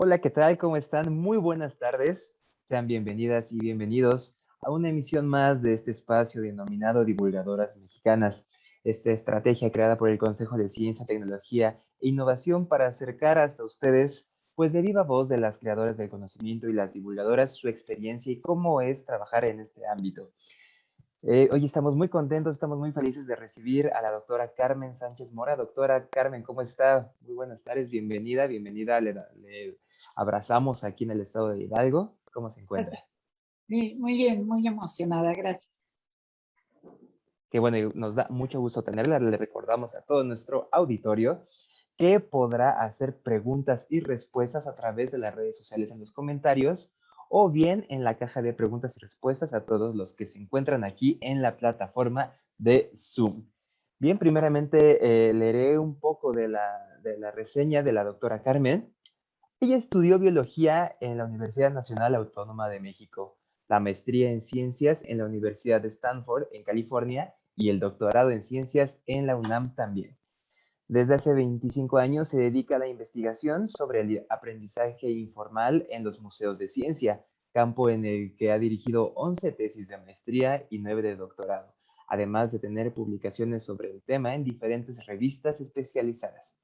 Hola, ¿qué tal? ¿Cómo están? Muy buenas tardes. Sean bienvenidas y bienvenidos a una emisión más de este espacio denominado Divulgadoras Mexicanas. Esta estrategia creada por el Consejo de Ciencia, Tecnología e Innovación para acercar hasta ustedes, pues de viva voz de las creadoras del conocimiento y las divulgadoras, su experiencia y cómo es trabajar en este ámbito. Hoy estamos muy contentos, estamos muy felices de recibir a la doctora Carmen Sánchez Mora. Doctora Carmen, ¿cómo está? Muy buenas tardes, bienvenida, bienvenida. Le abrazamos aquí en el estado de Hidalgo. ¿Cómo se encuentra? Gracias. Muy bien, muy emocionada, gracias. Qué bueno, y nos da mucho gusto tenerla. Le recordamos a todo nuestro auditorio que podrá hacer preguntas y respuestas a través de las redes sociales en los comentarios o bien en la caja de preguntas y respuestas a todos los que se encuentran aquí en la plataforma de Zoom. Bien, primeramente leeré un poco de la reseña de la doctora Carmen. Ella estudió biología en la Universidad Nacional Autónoma de México, la maestría en ciencias en la Universidad de Stanford, en California, y el doctorado en ciencias en la UNAM también. Desde hace 25 años se dedica a la investigación sobre el aprendizaje informal en los museos de ciencia, campo en el que ha dirigido 11 tesis de maestría y 9 de doctorado, además de tener publicaciones sobre el tema en diferentes revistas especializadas.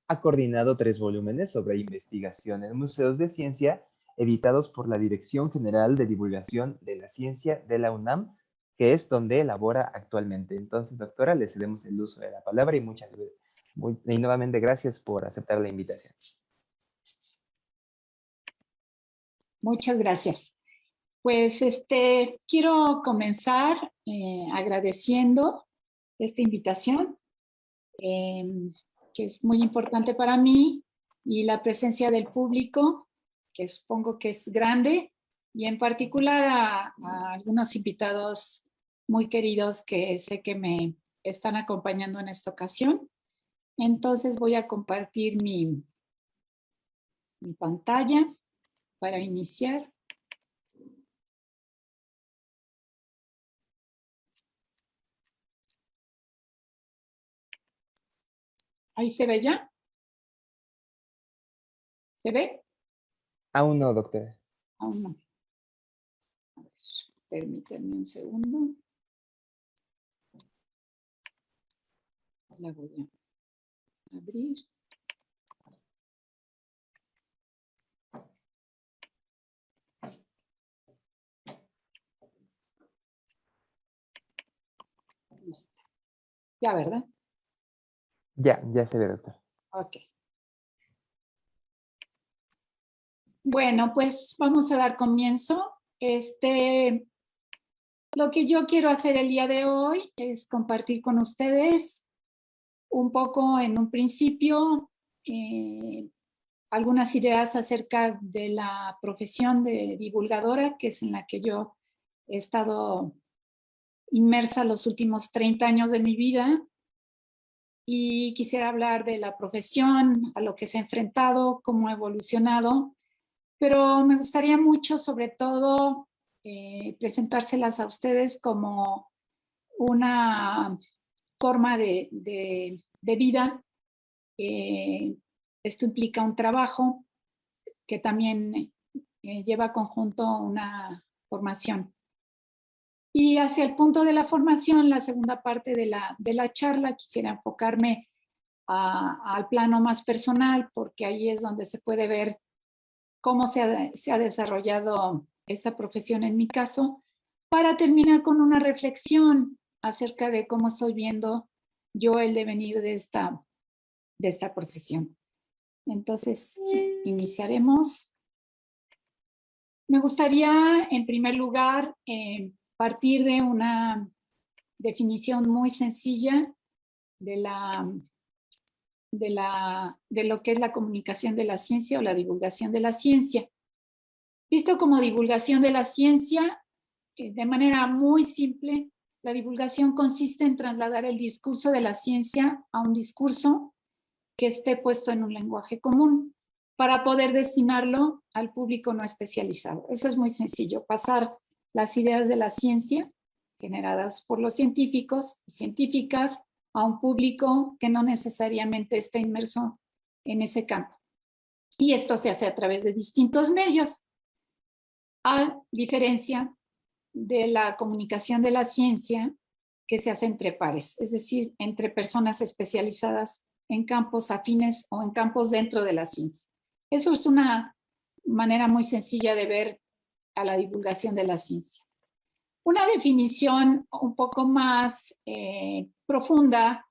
Ha coordinado 3 volúmenes sobre investigación en museos de ciencia, editados por la Dirección General de Divulgación de la Ciencia de la UNAM, que es donde elabora actualmente. Entonces, doctora, le cedemos el uso de la palabra y nuevamente gracias por aceptar la invitación. Muchas gracias. Pues quiero comenzar agradeciendo esta invitación, eh, que es muy importante para mí, y la presencia del público, que supongo que es grande, y en particular a algunos invitados muy queridos que sé que me están acompañando en esta ocasión. Entonces voy a compartir mi pantalla para iniciar. ¿Ahí se ve ya? ¿Se ve? Aún no, doctora. Aún no. A ver, permítanme un segundo. La voy a abrir. Listo. Ya, ¿verdad? Ya se ve, doctor. Ok. Bueno, pues vamos a dar comienzo. Lo que yo quiero hacer el día de hoy es compartir con ustedes un poco en un principio algunas ideas acerca de la profesión de divulgadora, que es en la que yo he estado inmersa los últimos 30 años de mi vida, y quisiera hablar de la profesión, a lo que se ha enfrentado, cómo ha evolucionado, pero me gustaría mucho, sobre todo, presentárselas a ustedes como una forma de vida. Esto implica un trabajo que también lleva conjunto una formación. Y hacia el punto de la formación, la segunda parte de la charla, quisiera enfocarme al plano más personal, porque ahí es donde se puede ver cómo se ha desarrollado esta profesión en mi caso, para terminar con una reflexión acerca de cómo estoy viendo yo el devenir de esta profesión. Entonces, iniciaremos. Me gustaría, en primer lugar, partir de una definición muy sencilla de lo que es la comunicación de la ciencia o la divulgación de la ciencia. Visto como divulgación de la ciencia, de manera muy simple, la divulgación consiste en trasladar el discurso de la ciencia a un discurso que esté puesto en un lenguaje común para poder destinarlo al público no especializado. Eso es muy sencillo, pasar las ideas de la ciencia generadas por los científicos y científicas a un público que no necesariamente está inmerso en ese campo. Y esto se hace a través de distintos medios, a diferencia de la comunicación de la ciencia que se hace entre pares, es decir, entre personas especializadas en campos afines o en campos dentro de la ciencia. Eso es una manera muy sencilla de ver a la divulgación de la ciencia. Una definición un poco más profunda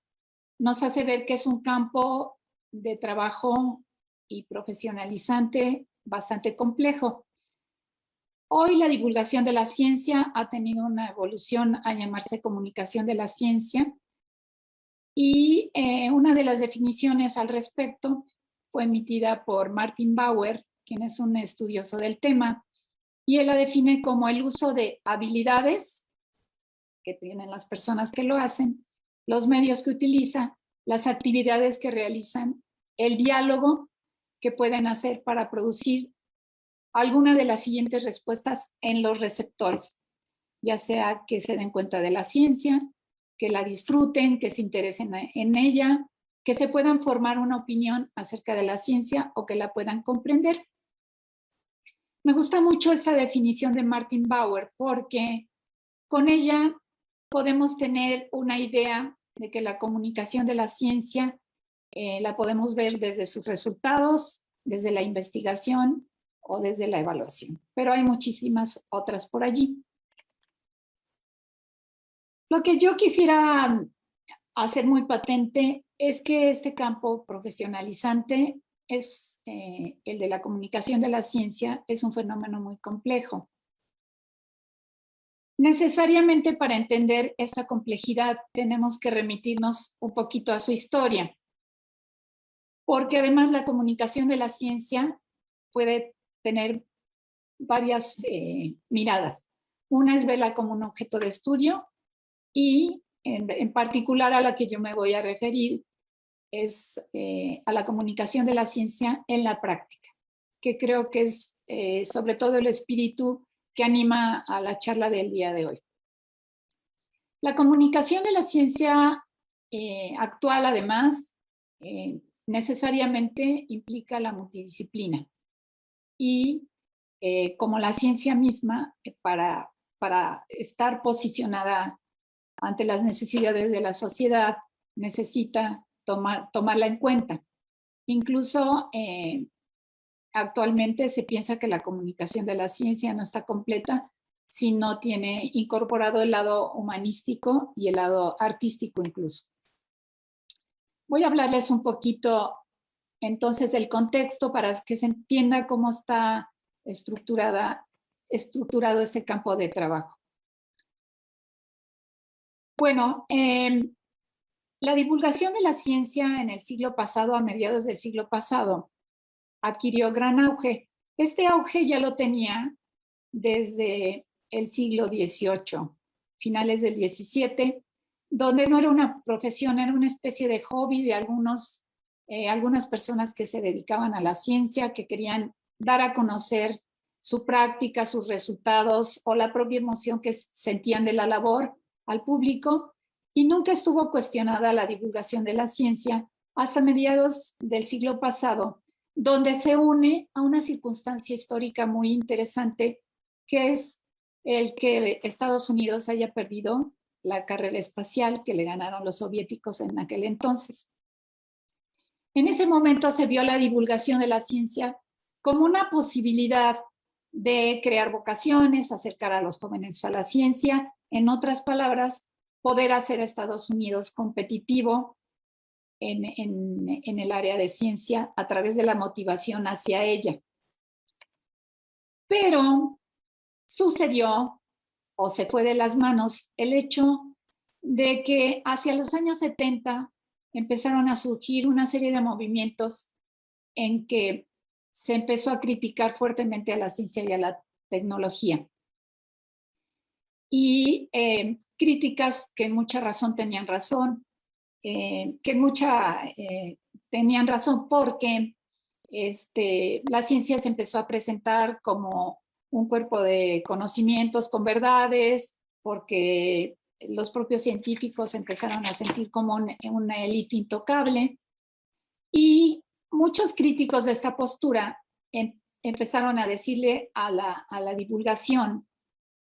nos hace ver que es un campo de trabajo y profesionalizante bastante complejo. Hoy la divulgación de la ciencia ha tenido una evolución a llamarse comunicación de la ciencia y una de las definiciones al respecto fue emitida por Martin Bauer, quien es un estudioso del tema, y él la define como el uso de habilidades que tienen las personas que lo hacen, los medios que utiliza, las actividades que realizan, el diálogo que pueden hacer para producir alguna de las siguientes respuestas en los receptores, ya sea que se den cuenta de la ciencia, que la disfruten, que se interesen en ella, que se puedan formar una opinión acerca de la ciencia o que la puedan comprender. Me gusta mucho esta definición de Martin Bauer porque con ella podemos tener una idea de que la comunicación de la ciencia la podemos ver desde sus resultados, desde la investigación o desde la evaluación. Pero hay muchísimas otras por allí. Lo que yo quisiera hacer muy patente es que este campo profesionalizante es el de la comunicación de la ciencia, es un fenómeno muy complejo. Necesariamente para entender esta complejidad tenemos que remitirnos un poquito a su historia, porque además la comunicación de la ciencia puede tener varias miradas. Una es verla como un objeto de estudio y en particular a la que yo me voy a referir es a la comunicación de la ciencia en la práctica, que creo que es sobre todo el espíritu que anima a la charla del día de hoy. La comunicación de la ciencia actual, además, necesariamente implica la multidisciplina. Y como la ciencia misma, para estar posicionada ante las necesidades de la sociedad, necesita tomarla en cuenta. Incluso actualmente se piensa que la comunicación de la ciencia no está completa si no tiene incorporado el lado humanístico y el lado artístico incluso. Voy a hablarles un poquito entonces del contexto para que se entienda cómo está estructurado este campo de trabajo. Bueno, la divulgación de la ciencia en el siglo pasado, a mediados del siglo pasado, adquirió gran auge. Este auge ya lo tenía desde el siglo XVIII, finales del XVII, donde no era una profesión, era una especie de hobby de algunas personas que se dedicaban a la ciencia, que querían dar a conocer su práctica, sus resultados o la propia emoción que sentían de la labor al público, y nunca estuvo cuestionada la divulgación de la ciencia hasta mediados del siglo pasado, donde se une a una circunstancia histórica muy interesante, que es el que Estados Unidos haya perdido la carrera espacial que le ganaron los soviéticos en aquel entonces. En ese momento se vio la divulgación de la ciencia como una posibilidad de crear vocaciones, acercar a los jóvenes a la ciencia, en otras palabras, poder hacer a Estados Unidos competitivo en el área de ciencia a través de la motivación hacia ella. Pero sucedió o se fue de las manos el hecho de que hacia los años 70 empezaron a surgir una serie de movimientos en que se empezó a criticar fuertemente a la ciencia y a la tecnología. Y críticas que en mucha razón tenían razón, tenían razón porque la ciencia se empezó a presentar como un cuerpo de conocimientos con verdades, porque los propios científicos empezaron a sentir como una élite intocable, y muchos críticos de esta postura empezaron a decirle a la divulgación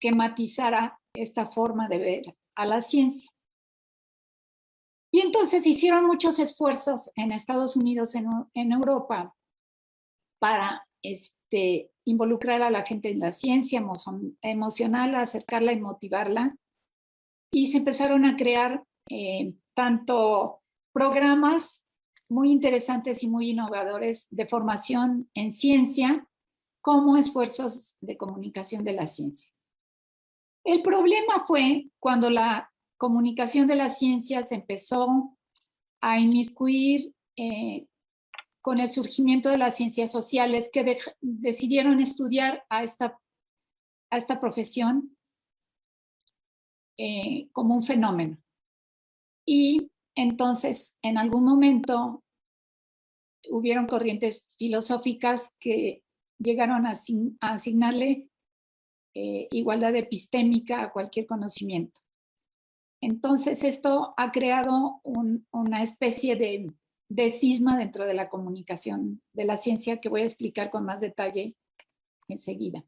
que matizara esta forma de ver a la ciencia. Y entonces hicieron muchos esfuerzos en Estados Unidos, en Europa, para involucrar a la gente en la ciencia emocional, acercarla y motivarla. Y se empezaron a crear tanto programas muy interesantes y muy innovadores de formación en ciencia, como esfuerzos de comunicación de la ciencia. El problema fue cuando la comunicación de la ciencia se empezó a inmiscuir con el surgimiento de las ciencias sociales, que decidieron estudiar a esta profesión como un fenómeno. Y entonces, en algún momento, hubieron corrientes filosóficas que llegaron a asignarle igualdad epistémica a cualquier conocimiento. Entonces, esto ha creado una especie de cisma dentro de la comunicación de la ciencia, que voy a explicar con más detalle enseguida.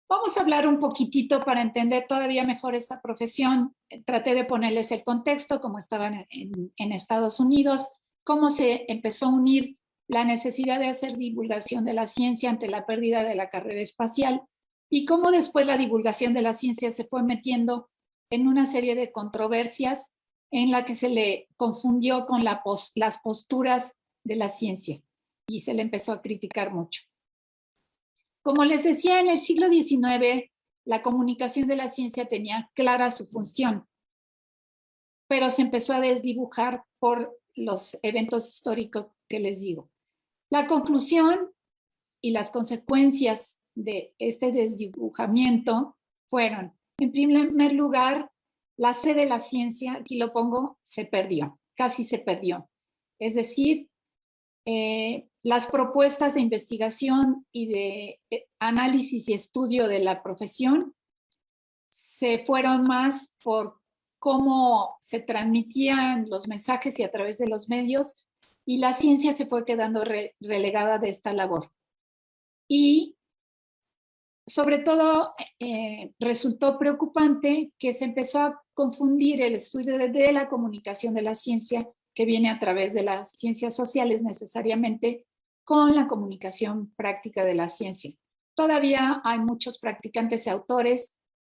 Vamos a hablar un poquitito para entender todavía mejor esta profesión. Traté de ponerles el contexto, cómo estaban en Estados Unidos, cómo se empezó a unir la necesidad de hacer divulgación de la ciencia ante la pérdida de la carrera espacial, y cómo después la divulgación de la ciencia se fue metiendo en una serie de controversias en la que se le confundió con las posturas de la ciencia y se le empezó a criticar mucho. Como les decía, en el siglo XIX, la comunicación de la ciencia tenía clara su función, pero se empezó a desdibujar por los eventos históricos que les digo. La conclusión y las consecuencias de este desdibujamiento fueron, en primer lugar, la sede de la ciencia, aquí lo pongo, se perdió, casi se perdió. Es decir, las propuestas de investigación y de análisis y estudio de la profesión se fueron más por cómo se transmitían los mensajes y a través de los medios, y la ciencia se fue quedando relegada de esta labor. Y sobre todo resultó preocupante que se empezó a confundir el estudio de la comunicación de la ciencia, que viene a través de las ciencias sociales necesariamente, con la comunicación práctica de la ciencia. Todavía hay muchos practicantes y autores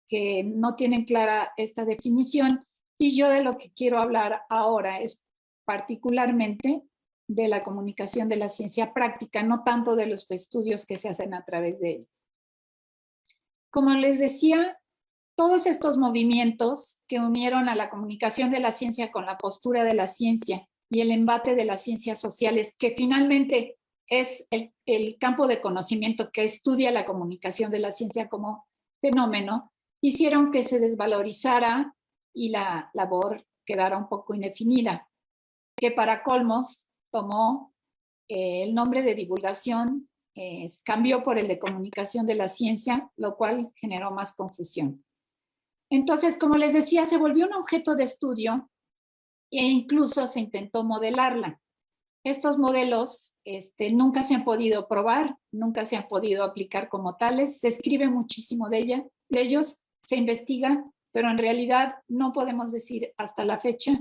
que no tienen clara esta definición, y yo de lo que quiero hablar ahora es particularmente de la comunicación de la ciencia práctica, no tanto de los estudios que se hacen a través de ella. Como les decía, todos estos movimientos que unieron a la comunicación de la ciencia con la postura de la ciencia y el embate de las ciencias sociales, que finalmente es el campo de conocimiento que estudia la comunicación de la ciencia como fenómeno, hicieron que se desvalorizara y la labor quedara un poco indefinida, que para colmos tomó el nombre de divulgación, cambió por el de comunicación de la ciencia, lo cual generó más confusión. Entonces, como les decía, se volvió un objeto de estudio e incluso se intentó modelarla. Estos modelos nunca se han podido probar, nunca se han podido aplicar como tales. Se escribe muchísimo de ellos, se investiga, pero en realidad no podemos decir hasta la fecha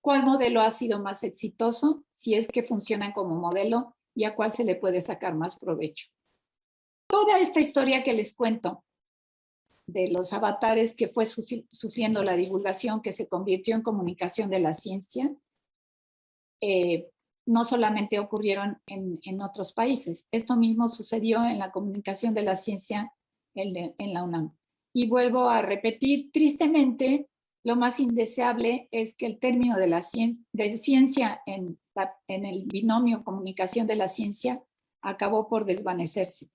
cuál modelo ha sido más exitoso, si es que funciona como modelo, y a cuál se le puede sacar más provecho. Toda esta historia que les cuento de los avatares que fue sufriendo la divulgación, que se convirtió en comunicación de la ciencia, no solamente ocurrieron en otros países. Esto mismo sucedió en la comunicación de la ciencia en la UNAM. Y vuelvo a repetir, tristemente, lo más indeseable es que el término de ciencia en el binomio comunicación de la ciencia acabó por desvanecerse.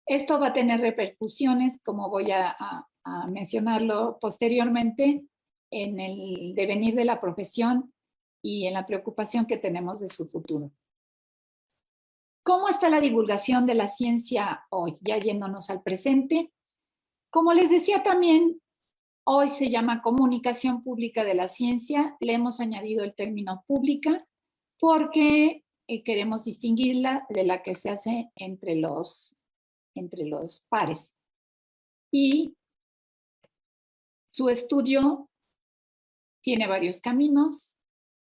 Esto va a tener repercusiones, como voy a mencionarlo posteriormente, en el devenir de la profesión y en la preocupación que tenemos de su futuro. ¿Cómo está la divulgación de la ciencia hoy? Ya yéndonos al presente. Como les decía también, hoy se llama comunicación pública de la ciencia. Le hemos añadido el término pública porque queremos distinguirla de la que se hace entre los pares. Y su estudio tiene varios caminos.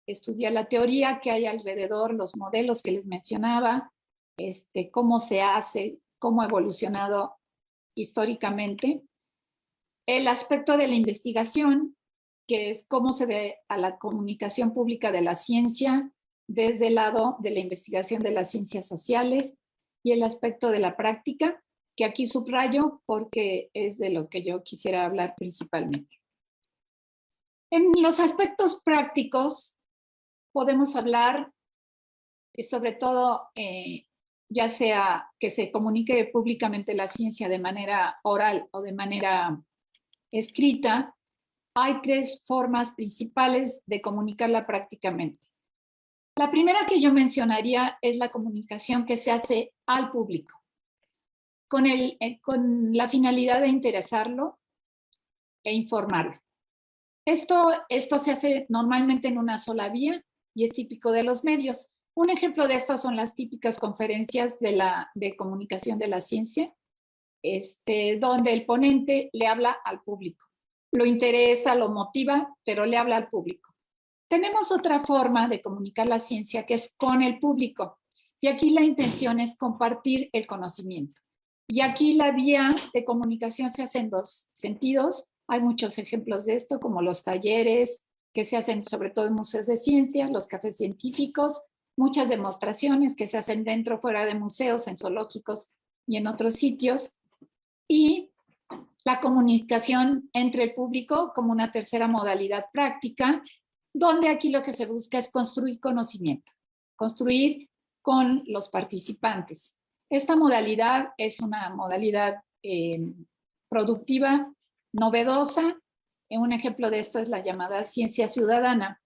Estudia la teoría que hay alrededor, los modelos que les mencionaba, cómo se hace, cómo ha evolucionado históricamente. El aspecto de la investigación, que es cómo se ve a la comunicación pública de la ciencia desde el lado de la investigación de las ciencias sociales, y el aspecto de la práctica, que aquí subrayo porque es de lo que yo quisiera hablar principalmente. En los aspectos prácticos podemos hablar sobre todo, ya sea que se comunique públicamente la ciencia de manera oral o de manera escrita. Hay tres formas principales de comunicarla prácticamente. La primera que yo mencionaría es la comunicación que se hace al público, con la finalidad de interesarlo e informarlo. Esto se hace normalmente en una sola vía y es típico de los medios. Un ejemplo de esto son las típicas conferencias de comunicación de la ciencia, donde el ponente le habla al público. Lo interesa, lo motiva, pero le habla al público. Tenemos otra forma de comunicar la ciencia que es con el público. Y aquí la intención es compartir el conocimiento. Y aquí la vía de comunicación se hace en dos sentidos. Hay muchos ejemplos de esto, como los talleres que se hacen sobre todo en museos de ciencia, los cafés científicos, muchas demostraciones que se hacen dentro o fuera de museos, en zoológicos y en otros sitios. Y la comunicación entre el público como una tercera modalidad práctica, donde aquí lo que se busca es construir conocimiento, construir con los participantes. Esta modalidad es una modalidad productiva, novedosa. Un ejemplo de esto es la llamada ciencia ciudadana,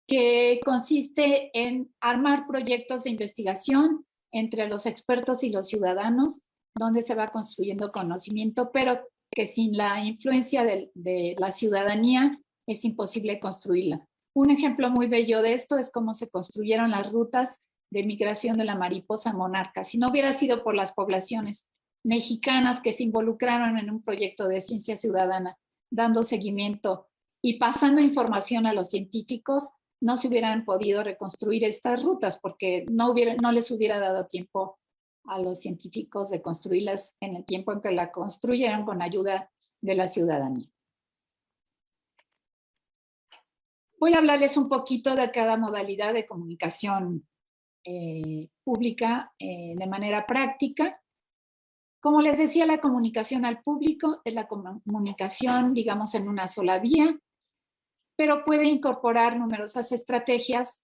que consiste en armar proyectos de investigación entre los expertos y los ciudadanos, donde se va construyendo conocimiento, pero que sin la influencia de la ciudadanía es imposible construirla. Un ejemplo muy bello de esto es cómo se construyeron las rutas de migración de la mariposa monarca. Si no hubiera sido por las poblaciones mexicanas que se involucraron en un proyecto de ciencia ciudadana, dando seguimiento y pasando información a los científicos, no se hubieran podido reconstruir estas rutas porque no les hubiera dado tiempo a los científicos de construirlas en el tiempo en que la construyeron con ayuda de la ciudadanía. Voy a hablarles un poquito de cada modalidad de comunicación pública de manera práctica. Como les decía, la comunicación al público es la comunicación, digamos, en una sola vía, pero puede incorporar numerosas estrategias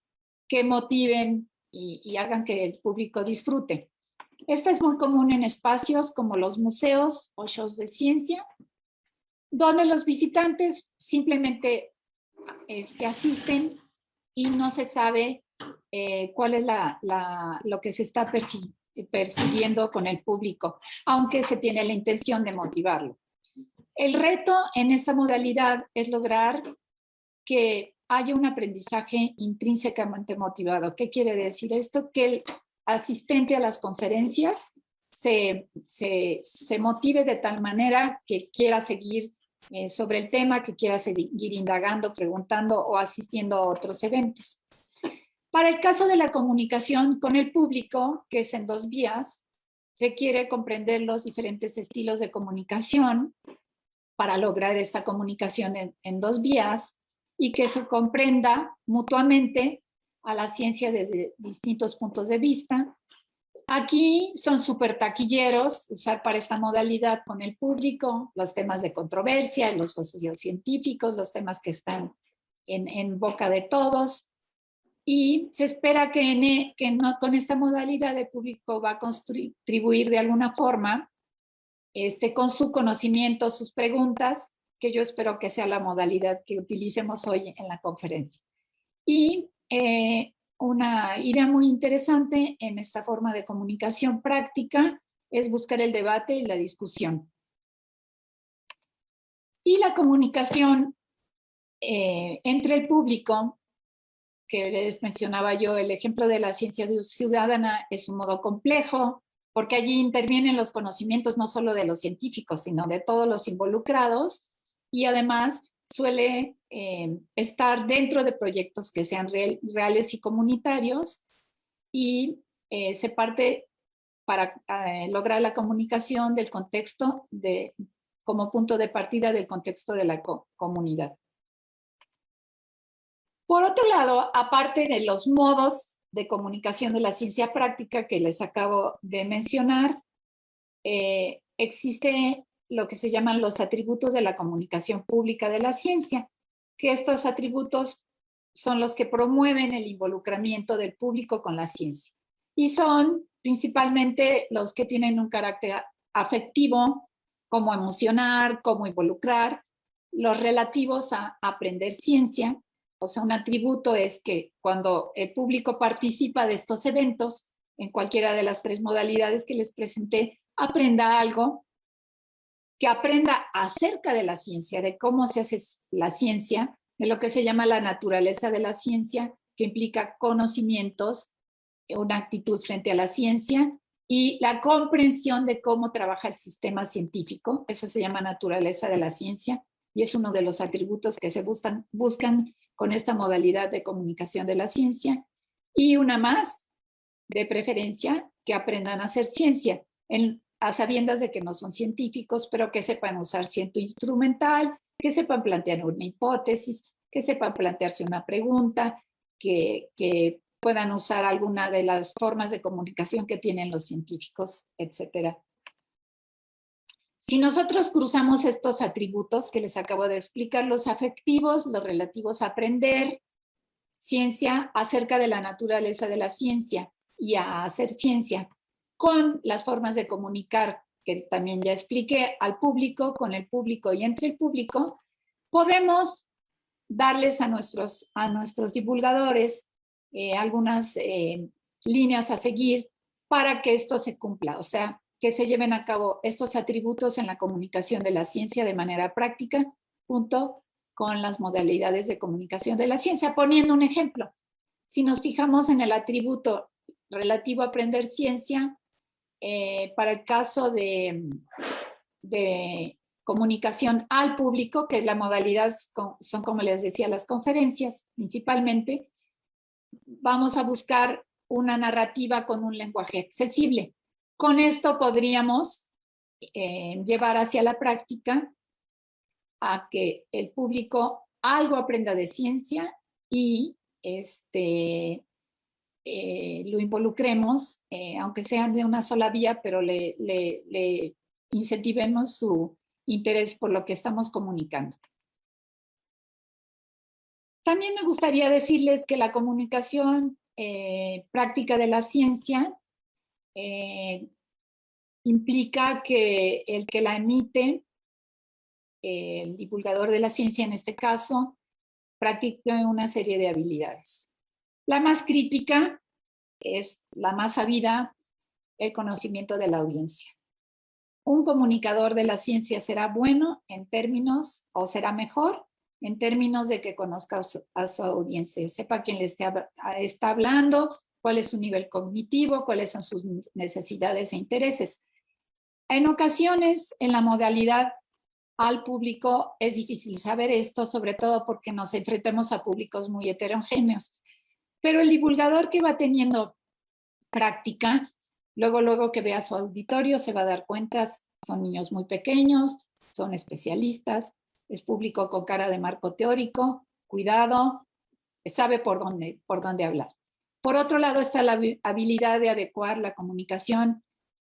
que motiven y hagan que el público disfrute. Esta es muy común en espacios como los museos o shows de ciencia, donde los visitantes simplemente asisten y no se sabe cuál es lo que se está persiguiendo con el público, aunque se tiene la intención de motivarlo. El reto en esta modalidad es lograr que haya un aprendizaje intrínsecamente motivado. ¿Qué quiere decir esto? Que el asistente a las conferencias se motive de tal manera que quiera seguir sobre el tema, que quiera seguir indagando, preguntando o asistiendo a otros eventos. Para el caso de la comunicación con el público, que es en dos vías, requiere comprender los diferentes estilos de comunicación para lograr esta comunicación en dos vías y que se comprenda mutuamente a la ciencia desde distintos puntos de vista. Aquí son súper taquilleros usar para esta modalidad con el público los temas de controversia, los sociocientíficos, los temas que están en boca de todos. Y se espera que con esta modalidad el público va a contribuir de alguna forma con su conocimiento, sus preguntas, que yo espero que sea la modalidad que utilicemos hoy en la conferencia. Y una idea muy interesante en esta forma de comunicación práctica es buscar el debate y la discusión. Y la comunicación entre el público que les mencionaba yo, el ejemplo de la ciencia ciudadana es un modo complejo, porque allí intervienen los conocimientos no solo de los científicos, sino de todos los involucrados, y además suele estar dentro de proyectos que sean reales y comunitarios, y se parte para lograr la comunicación del contexto como punto de partida del contexto de la comunidad. Por otro lado, aparte de los modos de comunicación de la ciencia práctica que les acabo de mencionar, existe lo que se llaman los atributos de la comunicación pública de la ciencia, que estos atributos son los que promueven el involucramiento del público con la ciencia. Y son principalmente los que tienen un carácter afectivo, como emocionar, como involucrar, los relativos a aprender ciencia. O sea, un atributo es que cuando el público participa de estos eventos, en cualquiera de las 3 modalidades que les presenté, aprenda algo, que aprenda acerca de la ciencia, de cómo se hace la ciencia, de lo que se llama la naturaleza de la ciencia, que implica conocimientos, una actitud frente a la ciencia y la comprensión de cómo trabaja el sistema científico. Eso se llama naturaleza de la ciencia y es uno de los atributos que se buscan con esta modalidad de comunicación de la ciencia. Y una más, de preferencia, que aprendan a hacer ciencia, a sabiendas de que no son científicos, pero que sepan usar ciencia instrumental, que sepan plantear una hipótesis, que sepan plantearse una pregunta, que puedan usar alguna de las formas de comunicación que tienen los científicos, etc. Si nosotros cruzamos estos atributos que les acabo de explicar, los afectivos, los relativos a aprender, ciencia acerca de la naturaleza de la ciencia y a hacer ciencia, con las formas de comunicar que también ya expliqué al público, con el público y entre el público, podemos darles a nuestros divulgadores algunas líneas a seguir para que esto se cumpla, o sea, que se lleven a cabo estos atributos en la comunicación de la ciencia de manera práctica, junto con las modalidades de comunicación de la ciencia. Poniendo un ejemplo, si nos fijamos en el atributo relativo a aprender ciencia, para el caso de comunicación al público, que la modalidad son, como les decía, las conferencias principalmente, vamos a buscar una narrativa con un lenguaje accesible. Con esto podríamos llevar hacia la práctica a que el público algo aprenda de ciencia y lo involucremos, aunque sean de una sola vía, pero le incentivemos su interés por lo que estamos comunicando. También me gustaría decirles que la comunicación práctica de la ciencia implica que el que la emite, el divulgador de la ciencia en este caso, practique una serie de habilidades. La más crítica es la más sabida, el conocimiento de la audiencia. Un comunicador de la ciencia será bueno en términos, o será mejor, en términos de que conozca a su audiencia, sepa quién le está hablando, cuál es su nivel cognitivo, cuáles son sus necesidades e intereses. En ocasiones, en la modalidad al público, es difícil saber esto, sobre todo porque nos enfrentamos a públicos muy heterogéneos. Pero el divulgador que va teniendo práctica, luego que vea su auditorio, se va a dar cuenta, son niños muy pequeños, son especialistas, es público con cara de marco teórico, cuidado, sabe por dónde hablar. Por otro lado está la habilidad de adecuar la comunicación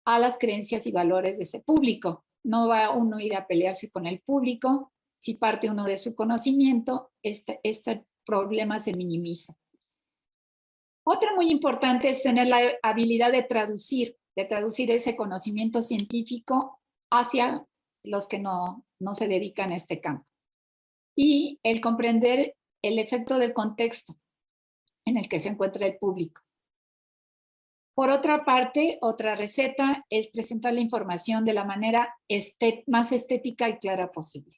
a las creencias y valores de ese público. No va uno a ir a pelearse con el público, si parte uno de su conocimiento, este problema se minimiza. Otra muy importante es tener la habilidad de traducir ese conocimiento científico hacia los que no se dedican a este campo. Y el comprender el efecto del contexto en el que se encuentra el público. Por otra parte, otra receta es presentar la información de la manera más estética y clara posible,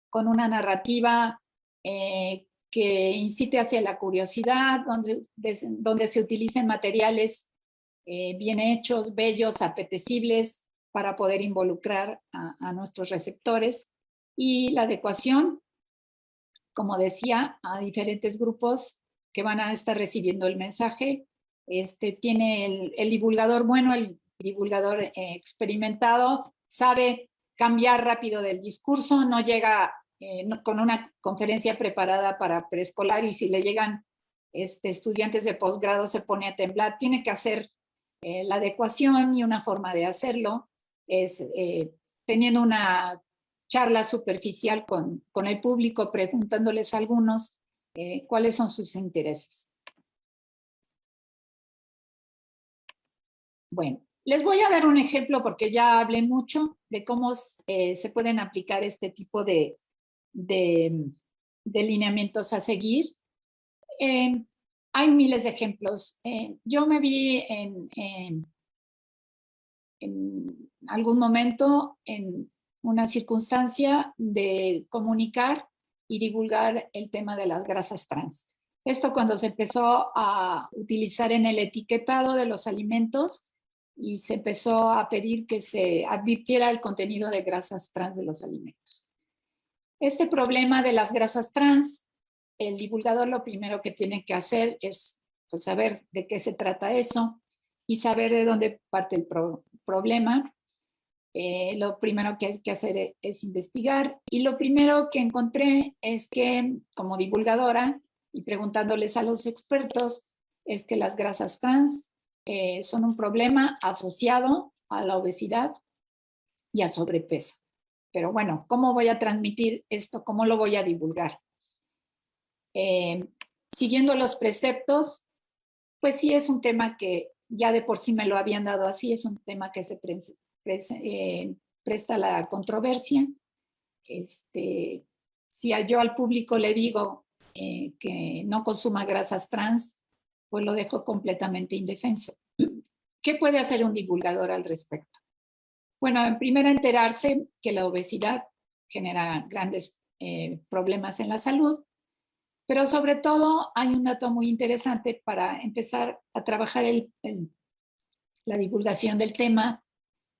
con una narrativa que que incite hacia la curiosidad, donde se utilicen materiales bien hechos, bellos, apetecibles, para poder involucrar a nuestros receptores. Y la adecuación, como decía, a diferentes grupos que van a estar recibiendo el mensaje. Tiene el divulgador bueno, el divulgador experimentado, sabe cambiar rápido del discurso, no llega con una conferencia preparada para preescolar y si le llegan estudiantes de posgrado se pone a temblar. Tiene que hacer la adecuación, y una forma de hacerlo es teniendo una charla superficial con el público, preguntándoles a algunos cuáles son sus intereses. Bueno, les voy a dar un ejemplo porque ya hablé mucho de cómo se pueden aplicar este tipo de lineamientos a seguir. Hay miles de ejemplos. Yo me vi en algún momento en una circunstancia de comunicar y divulgar el tema de las grasas trans. Esto cuando se empezó a utilizar en el etiquetado de los alimentos y se empezó a pedir que se advirtiera el contenido de grasas trans de los alimentos. Este problema de las grasas trans, el divulgador lo primero que tiene que hacer es pues, saber de qué se trata eso y saber de dónde parte el problema. Lo primero que hay que hacer es investigar, y lo primero que encontré es que como divulgadora y preguntándoles a los expertos es que las grasas trans son un problema asociado a la obesidad y al sobrepeso. Pero bueno, ¿cómo voy a transmitir esto? ¿Cómo lo voy a divulgar? Siguiendo los preceptos, pues sí es un tema que ya de por sí me lo habían dado así, es un tema que se presta a la controversia. Si yo al público le digo que no consuma grasas trans, pues lo dejo completamente indefenso. ¿Qué puede hacer un divulgador al respecto? Bueno, en primera, enterarse que la obesidad genera grandes problemas en la salud, pero sobre todo hay un dato muy interesante para empezar a trabajar la divulgación del tema,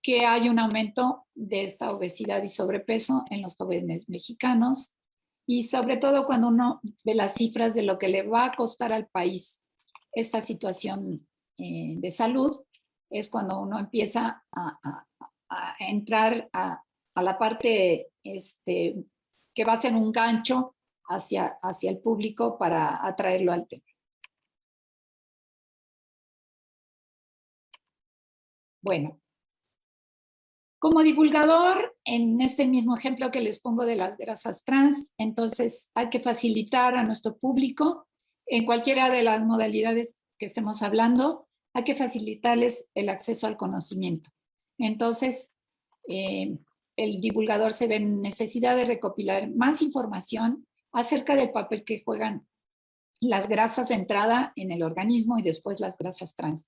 que hay un aumento de esta obesidad y sobrepeso en los jóvenes mexicanos, y sobre todo cuando uno ve las cifras de lo que le va a costar al país esta situación de salud, es cuando uno empieza a entrar a la parte que va a ser un gancho hacia el público para atraerlo al tema. Bueno, como divulgador, en este mismo ejemplo que les pongo de las grasas trans, entonces hay que facilitar a nuestro público, en cualquiera de las modalidades que estemos hablando, hay que facilitarles el acceso al conocimiento. Entonces, el divulgador se ve en necesidad de recopilar más información acerca del papel que juegan las grasas de entrada en el organismo y después las grasas trans.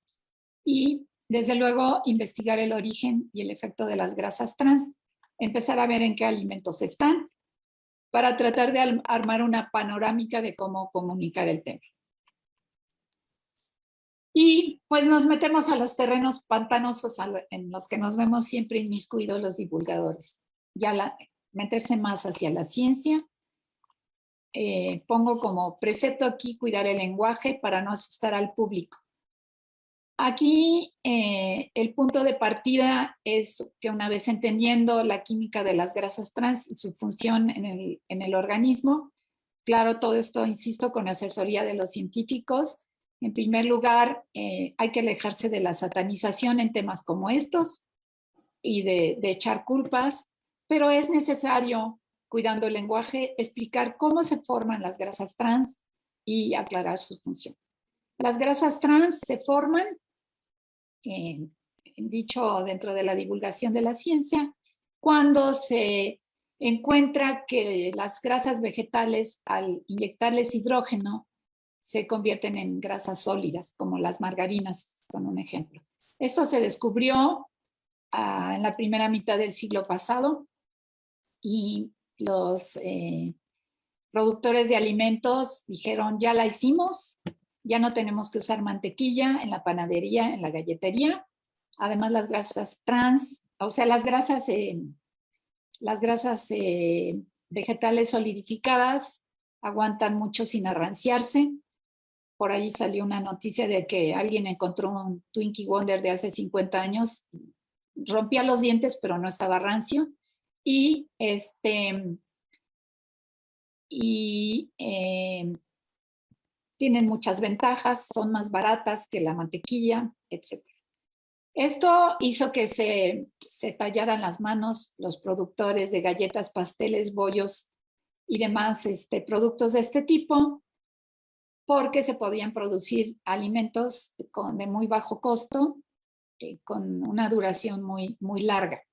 Y desde luego, investigar el origen y el efecto de las grasas trans, empezar a ver en qué alimentos están, para tratar de armar una panorámica de cómo comunicar el tema. Y pues nos metemos a los terrenos pantanosos en los que nos vemos siempre inmiscuidos los divulgadores. Ya meterse más hacia la ciencia. Pongo como precepto aquí cuidar el lenguaje para no asustar al público. Aquí el punto de partida es que una vez entendiendo la química de las grasas trans y su función en el organismo, claro, todo esto, insisto, con asesoría de los científicos. En primer lugar, hay que alejarse de la satanización en temas como estos y de echar culpas, pero es necesario, cuidando el lenguaje, explicar cómo se forman las grasas trans y aclarar su función. Las grasas trans se forman, dicho dentro de la divulgación de la ciencia, cuando se encuentra que las grasas vegetales, al inyectarles hidrógeno, se convierten en grasas sólidas, como las margarinas son un ejemplo. Esto se descubrió en la primera mitad del siglo pasado, y los productores de alimentos dijeron, ya la hicimos, ya no tenemos que usar mantequilla en la panadería, en la galletería. Además, las grasas trans, o sea, las grasas vegetales solidificadas aguantan mucho sin arranciarse. Por ahí salió una noticia de que alguien encontró un Twinkie Wonder de hace 50 años, rompía los dientes, pero no estaba rancio. Y tienen muchas ventajas, son más baratas que la mantequilla, etc. Esto hizo que se tallaran las manos los productores de galletas, pasteles, bollos y demás productos de este tipo, porque se podían producir alimentos de muy bajo costo, con una duración muy, muy larga.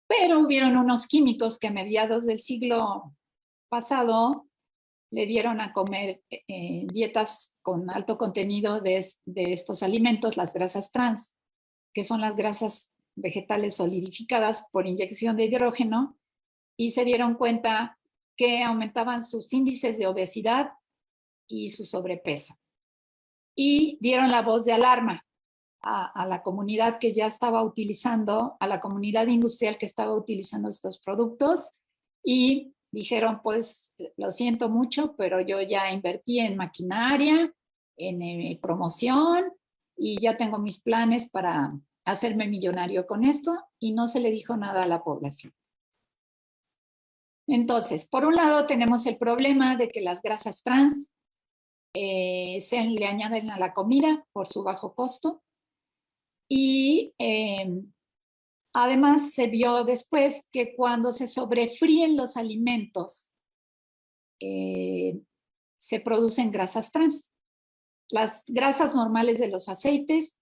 Pero hubieron unos químicos que a mediados del siglo pasado le dieron a comer dietas con alto contenido de estos alimentos, las grasas trans, que son las grasas vegetales solidificadas por inyección de hidrógeno, y se dieron cuenta que aumentaban sus índices de obesidad y su sobrepeso. Y dieron la voz de alarma a la comunidad que ya estaba utilizando, a la comunidad industrial que estaba utilizando estos productos, y dijeron, pues lo siento mucho, pero yo ya invertí en maquinaria, en promoción, y ya tengo mis planes para hacerme millonario con esto, y no se le dijo nada a la población. Entonces, por un lado tenemos el problema de que las grasas trans le añaden a la comida por su bajo costo, y además se vio después que cuando se sobrefríen los alimentos se producen grasas trans. Las grasas normales de los aceites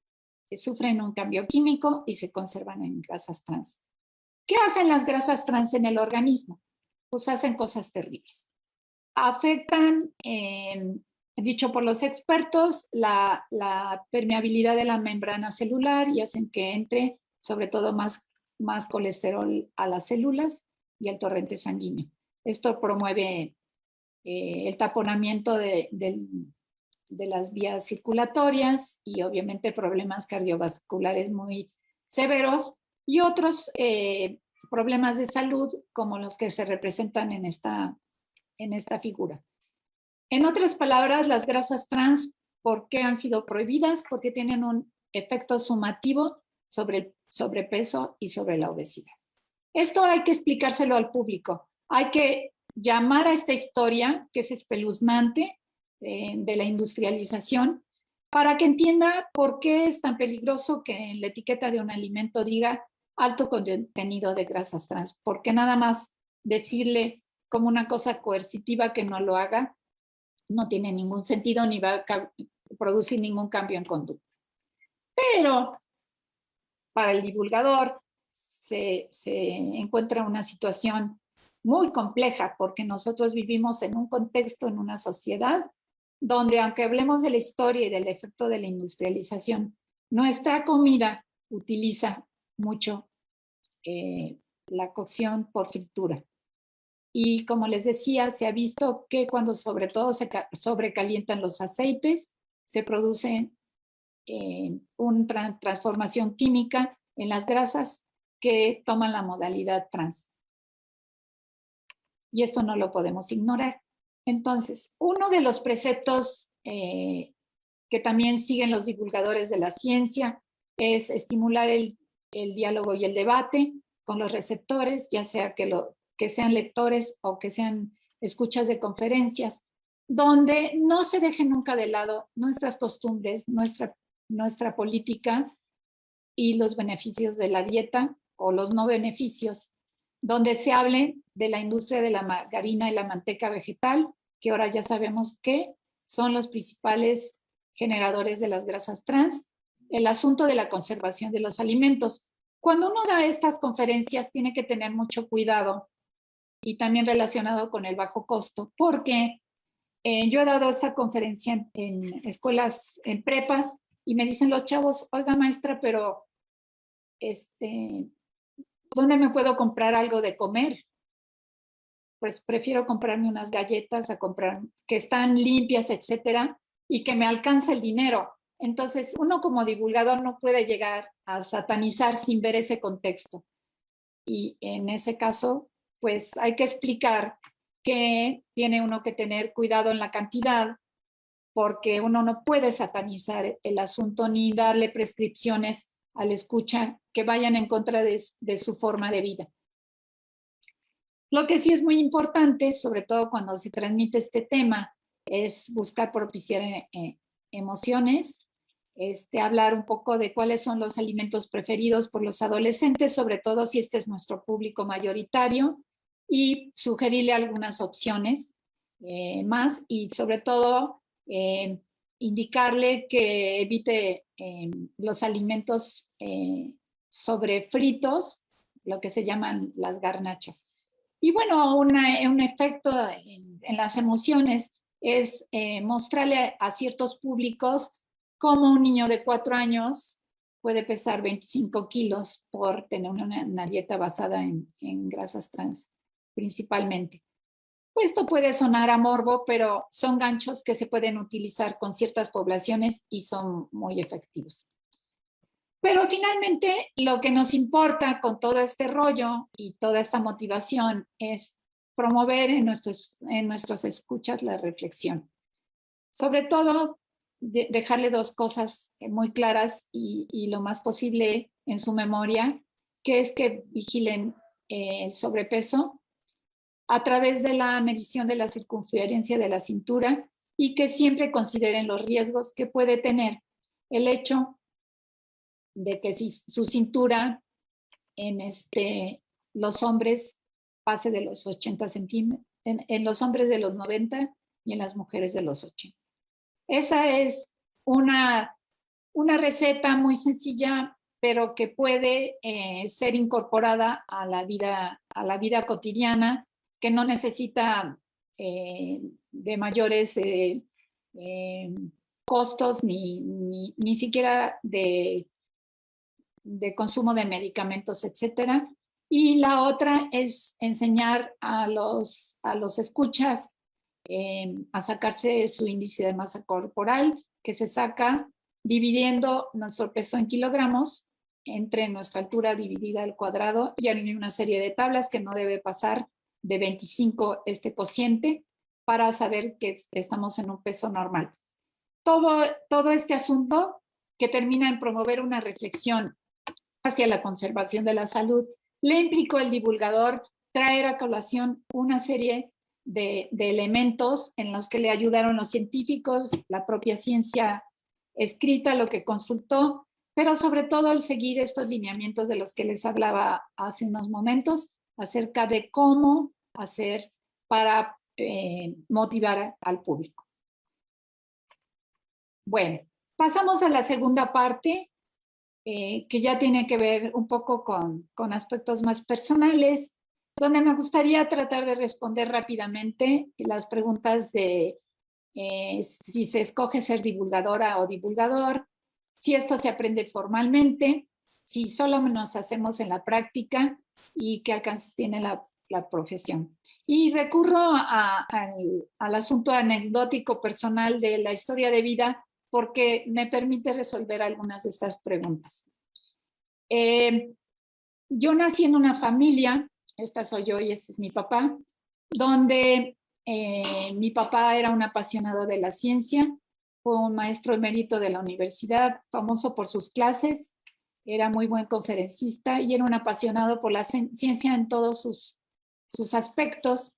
sufren un cambio químico y se conservan en grasas trans. ¿Qué hacen las grasas trans en el organismo? Pues hacen cosas terribles. Afectan, dicho por los expertos, la permeabilidad de la membrana celular y hacen que entre sobre todo más colesterol a las células y al torrente sanguíneo. Esto promueve el taponamiento de las vías circulatorias y obviamente problemas cardiovasculares muy severos y otros problemas de salud como los que se representan en esta figura. En otras palabras, las grasas trans, ¿por qué han sido prohibidas? Porque tienen un efecto sumativo sobre el sobrepeso y sobre la obesidad. Esto hay que explicárselo al público. Hay que llamar a esta historia, que es espeluznante, de la industrialización, para que entienda por qué es tan peligroso que en la etiqueta de un alimento diga alto contenido de grasas trans, porque nada más decirle como una cosa coercitiva que no lo haga no tiene ningún sentido ni va a producir ningún cambio en conducta. Pero para el divulgador se encuentra una situación muy compleja porque nosotros vivimos en un contexto, en una sociedad donde, aunque hablemos de la historia y del efecto de la industrialización, nuestra comida utiliza mucho la cocción por fritura. Y como les decía, se ha visto que cuando sobre todo se sobrecalientan los aceites, se produce una transformación química en las grasas que toman la modalidad trans. Y esto no lo podemos ignorar. Entonces, uno de los preceptos que también siguen los divulgadores de la ciencia es estimular el diálogo y el debate con los receptores, ya sea que sean lectores o que sean escuchas de conferencias, donde no se dejen nunca de lado nuestras costumbres, nuestra política y los beneficios de la dieta o los no beneficios, donde se hable de la industria de la margarina y la manteca vegetal, que ahora ya sabemos que son los principales generadores de las grasas trans, el asunto de la conservación de los alimentos. Cuando uno da estas conferencias tiene que tener mucho cuidado y también relacionado con el bajo costo, porque yo he dado esta conferencia en escuelas, en prepas, y me dicen los chavos, oiga maestra, pero ¿dónde me puedo comprar algo de comer? pues prefiero comprarme unas galletas a comprar que están limpias, etcétera, y que me alcanza el dinero. Entonces, uno como divulgador no puede llegar a satanizar sin ver ese contexto. Y en ese caso, pues hay que explicar que tiene uno que tener cuidado en la cantidad, porque uno no puede satanizar el asunto ni darle prescripciones al escucha que vayan en contra de su forma de vida. Lo que sí es muy importante, sobre todo cuando se transmite este tema, es buscar propiciar emociones, hablar un poco de cuáles son los alimentos preferidos por los adolescentes, sobre todo si este es nuestro público mayoritario, y sugerirle algunas opciones más, y sobre todo indicarle que evite los alimentos sobrefritos, lo que se llaman las garnachas. Y bueno, un efecto en las emociones es mostrarle a ciertos públicos cómo un niño de 4 años puede pesar 25 kilos por tener una dieta basada en grasas trans, principalmente. Esto puede sonar a morbo, pero son ganchos que se pueden utilizar con ciertas poblaciones y son muy efectivos. Pero finalmente lo que nos importa con todo este rollo y toda esta motivación es promover en nuestros escuchas la reflexión. Sobre todo, dejarle 2 cosas muy claras y lo más posible en su memoria, que es que vigilen el sobrepeso a través de la medición de la circunferencia de la cintura y que siempre consideren los riesgos que puede tener el hecho de que si su cintura en los hombres pase de los 80 centímetros, en los hombres de los 90 y en las mujeres de los 80. Esa es una receta muy sencilla, pero que puede ser incorporada a la vida cotidiana, que no necesita de mayores costos ni siquiera de consumo de medicamentos, etcétera. Y la otra es enseñar a los escuchas a sacarse su índice de masa corporal, que se saca dividiendo nuestro peso en kilogramos entre nuestra altura dividida al cuadrado, y hay una serie de tablas que no debe pasar de 25 este cociente para saber que estamos en un peso normal. Todo este asunto que termina en promover una reflexión hacia la conservación de la salud, le implicó al divulgador traer a colación una serie de elementos en los que le ayudaron los científicos, la propia ciencia escrita, lo que consultó, pero sobre todo el seguir estos lineamientos de los que les hablaba hace unos momentos acerca de cómo hacer para motivar al público. Bueno, pasamos a la segunda parte, que ya tiene que ver un poco con aspectos más personales, donde me gustaría tratar de responder rápidamente las preguntas de si se escoge ser divulgadora o divulgador, si esto se aprende formalmente, si solo nos hacemos en la práctica y qué alcances tiene la profesión. Y recurro al asunto anecdótico personal de la historia de vida, porque me permite resolver algunas de estas preguntas. Yo nací en una familia, esta soy yo y este es mi papá, donde mi papá era un apasionado de la ciencia, fue un maestro emérito de la universidad, famoso por sus clases, era muy buen conferencista y era un apasionado por la ciencia en todos sus aspectos,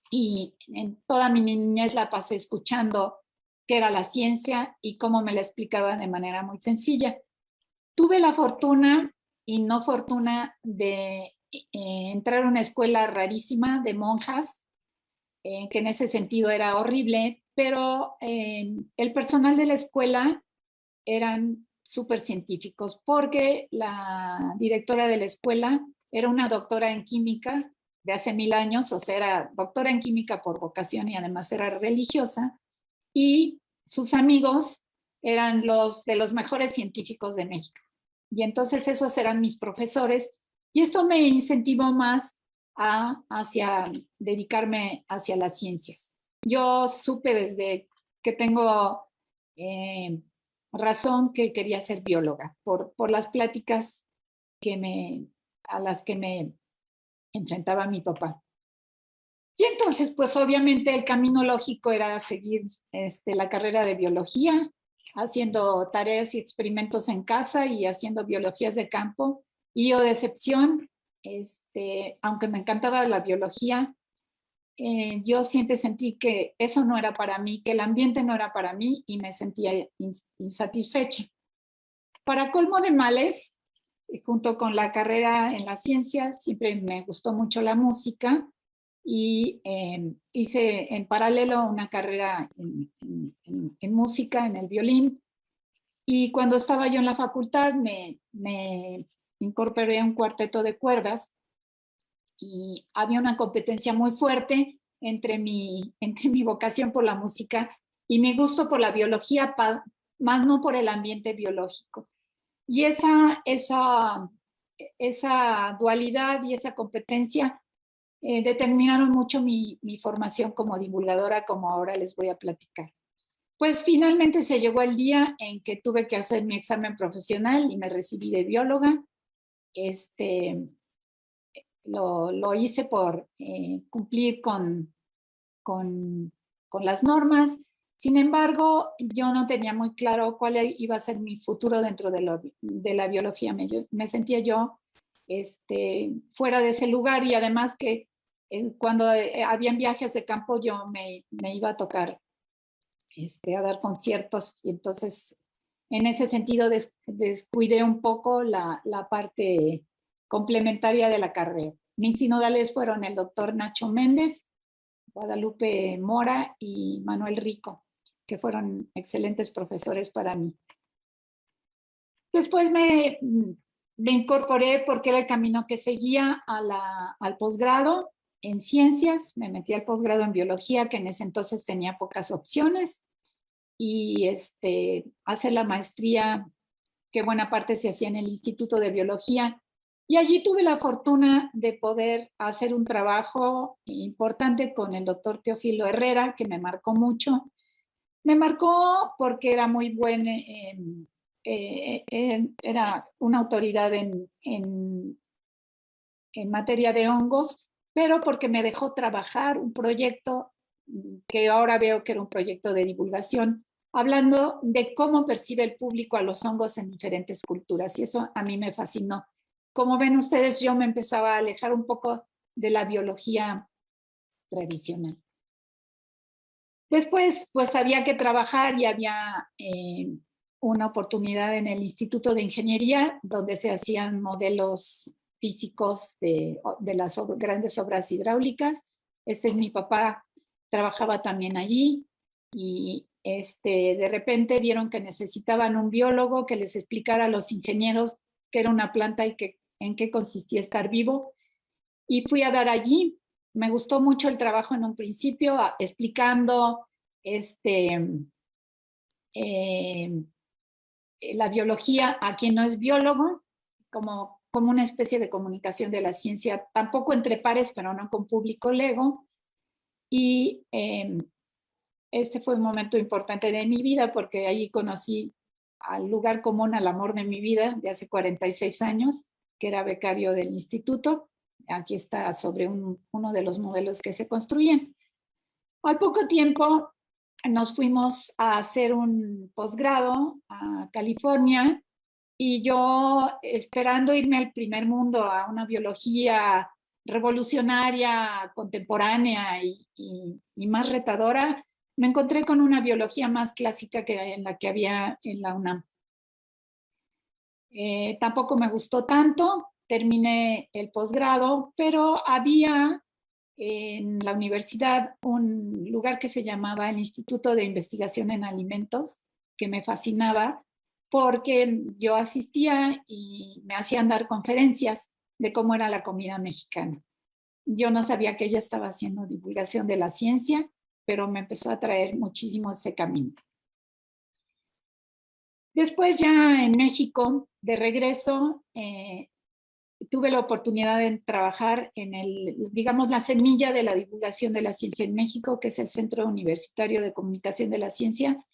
y en toda mi niñez la pasé escuchando qué era la ciencia y cómo me la explicaba de manera muy sencilla. Tuve la fortuna y no fortuna de entrar a una escuela rarísima de monjas, que en ese sentido era horrible, pero el personal de la escuela eran súper científicos, porque la directora de la escuela era una doctora en química de hace 1000 años, o sea, era doctora en química por vocación y además era religiosa, y sus amigos eran los de los mejores científicos de México. Y entonces esos eran mis profesores, y esto me incentivó más hacia dedicarme hacia las ciencias. Yo supe desde que tengo razón que quería ser bióloga por las pláticas a las que me enfrentaba mi papá. Y entonces, pues obviamente el camino lógico era seguir la carrera de biología, haciendo tareas y experimentos en casa y haciendo biologías de campo. Y yo de excepción, aunque me encantaba la biología, yo siempre sentí que eso no era para mí, que el ambiente no era para mí y me sentía insatisfecha. Para colmo de males, junto con la carrera en la ciencia, siempre me gustó mucho la música y hice en paralelo una carrera en música, en el violín. Y cuando estaba yo en la facultad me incorporé a un cuarteto de cuerdas y había una competencia muy fuerte entre mi vocación por la música y mi gusto por la biología, más no por el ambiente biológico. Y esa dualidad y esa competencia determinaron mucho mi formación como divulgadora, como ahora les voy a platicar. Pues finalmente se llegó el día en que tuve que hacer mi examen profesional y me recibí de bióloga. Lo hice por cumplir con las normas. Sin embargo, yo no tenía muy claro cuál iba a ser mi futuro dentro de la biología. Me sentía yo fuera de ese lugar y además que cuando habían viajes de campo yo me iba a tocar a dar conciertos y entonces en ese sentido descuidé un poco la parte complementaria de la carrera. Mis sinodales fueron el doctor Nacho Méndez, Guadalupe Mora y Manuel Rico, que fueron excelentes profesores para mí. Después me incorporé porque era el camino que seguía al posgrado en ciencias. Me metí al posgrado en biología, que en ese entonces tenía pocas opciones, y hacer la maestría, que buena parte se hacía en el Instituto de Biología. Y allí tuve la fortuna de poder hacer un trabajo importante con el doctor Teófilo Herrera, que me marcó mucho. Me marcó porque era muy buen, era una autoridad en materia de hongos, pero porque me dejó trabajar un proyecto que ahora veo que era un proyecto de divulgación, hablando de cómo percibe el público a los hongos en diferentes culturas. Y eso a mí me fascinó. Como ven ustedes, yo me empezaba a alejar un poco de la biología tradicional. Después, pues había que trabajar y había una oportunidad en el Instituto de Ingeniería, donde se hacían modelos físicos de las grandes obras hidráulicas. Es mi papá, trabajaba también allí y de repente vieron que necesitaban un biólogo que les explicara a los ingenieros qué era una planta y en qué consistía estar vivo. Y fui a dar allí. Me gustó mucho el trabajo en un principio, explicando la biología a quien no es biólogo, como una especie de comunicación de la ciencia, tampoco entre pares, pero no con público lego. Y este fue un momento importante de mi vida porque allí conocí al lugar común, al amor de mi vida de hace 46 años, que era becario del instituto. Aquí está sobre uno de los modelos que se construyen. Al poco tiempo nos fuimos a hacer un posgrado a California y yo, esperando irme al primer mundo, a una biología revolucionaria, contemporánea y más retadora, me encontré con una biología más clásica que en la que había en la UNAM. Tampoco me gustó tanto, terminé el posgrado, pero había en la universidad un lugar que se llamaba el Instituto de Investigación en Alimentos, que me fascinaba porque yo asistía y me hacían dar conferencias de cómo era la comida mexicana. Yo no sabía que ella estaba haciendo divulgación de la ciencia, pero me empezó a atraer muchísimo ese camino. Después ya en México, de regreso, tuve la oportunidad de trabajar en digamos, la semilla de la divulgación de la ciencia en México, que es el Centro Universitario de Comunicación de la Ciencia,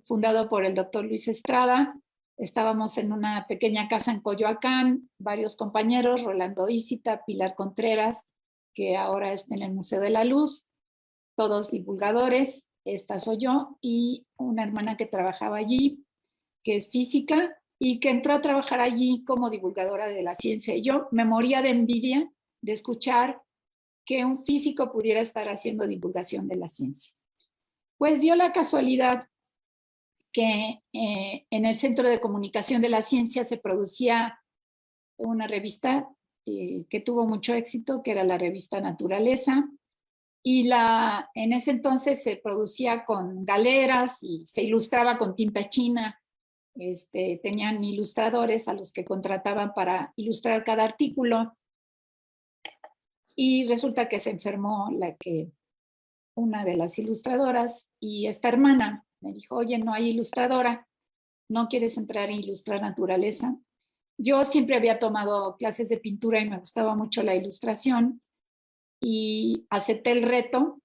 fundado por el doctor Luis Estrada. Estábamos en una pequeña casa en Coyoacán, varios compañeros, Rolando Isita, Pilar Contreras, que ahora está en el Museo de la Luz, todos divulgadores. Esta soy yo, y una hermana que trabajaba allí, que es física, y que entró a trabajar allí como divulgadora de la ciencia. Y yo me moría de envidia de escuchar que un físico pudiera estar haciendo divulgación de la ciencia. Pues dio la casualidad que en el Centro de Comunicación de la Ciencia se producía una revista que tuvo mucho éxito, que era la revista Naturaleza, y en ese entonces se producía con galeras y se ilustraba con tinta china. Tenían ilustradores a los que contrataban para ilustrar cada artículo, y resulta que se enfermó una de las ilustradoras, y esta hermana me dijo: oye, no hay ilustradora, ¿no quieres entrar a ilustrar Naturaleza? Yo siempre había tomado clases de pintura y me gustaba mucho la ilustración, y acepté el reto.